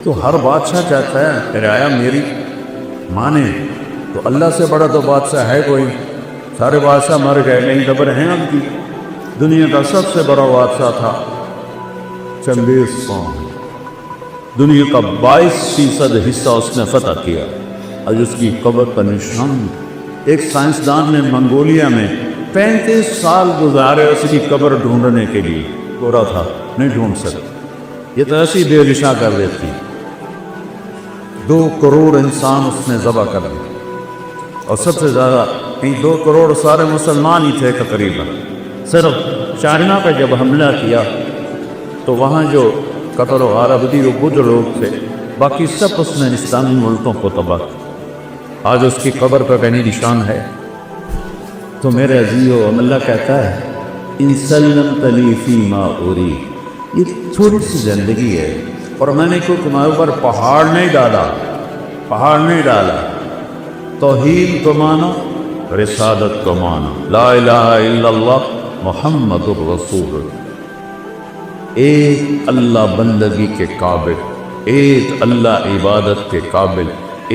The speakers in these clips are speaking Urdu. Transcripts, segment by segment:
تو ہر بادشاہ چاہتا ہے کہ رعایا میری مانے، تو اللہ سے بڑا تو بادشاہ ہے کوئی؟ سارے بادشاہ مر گئے، نہیں خبر ہیں اب کی؟ دنیا کا سب سے بڑا بادشاہ تھا چنگیز خان، دنیا کا 22% حصہ اس نے فتح کیا، آج اس کی قبر کا نشان۔ ایک سائنسدان نے منگولیا میں 35 سال گزارے اس کی قبر ڈھونڈنے کے لیے، گورا تھا نہیں ڈھونڈ سکتا، یہ تو ایسی بے رشا کر دیتی۔ 2 کروڑ انسان اس نے ذبح کر دیا، اور سب سے زیادہ 2 کروڑ سارے مسلمان ہی تھے تقریباً۔ صرف چائنا پہ جب حملہ کیا تو وہاں جو قطر و عربی و بدھ لوگ تھے، باقی سب اس نے اسلامی ملکوں کو تباہ کیا۔ آج اس کی قبر پر کہیں نشان ہے۔ تو میرے عزیزو، اللہ کہتا ہے ان سلمت لی فیما اوری، یہ تھوڑی سی زندگی ہے، اور میں نے کوئی تمہارے اوپر پہاڑ نہیں ڈالا۔ توحید کو مانو، رسالت کو مانو، لا الہ الا اللہ محمد الرسول اللہ۔ ایک اللہ بندگی کے قابل، ایک اللہ عبادت کے قابل،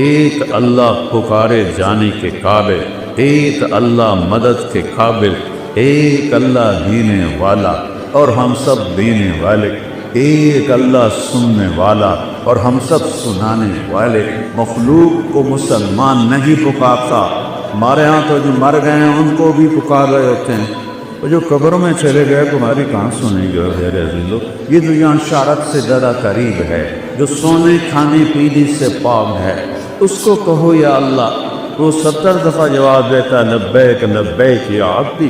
ایک اللہ پکارے جانے کے قابل، ایک اللہ مدد کے قابل، ایک اللہ دینے والا اور ہم سب دینے والے، ایک اللہ سننے والا اور ہم سب سنانے والے۔ مخلوق کو مسلمان نہیں پکارتا، ہمارے ہاں تو جو مر گئے ہیں ان کو بھی پکار رہے ہوتے ہیں، وہ جو قبروں میں چلے گئے تمہاری کہاں سنیں گے؟ میرے عزیزو، یہ دنیا شارت سے زیادہ قریب ہے، جو سونے کھانے پینے سے پاک ہے، اس کو کہو یا اللہ، وہ 70 دفعہ جواب دیتا ہے لبیک لبیک یا عبدی۔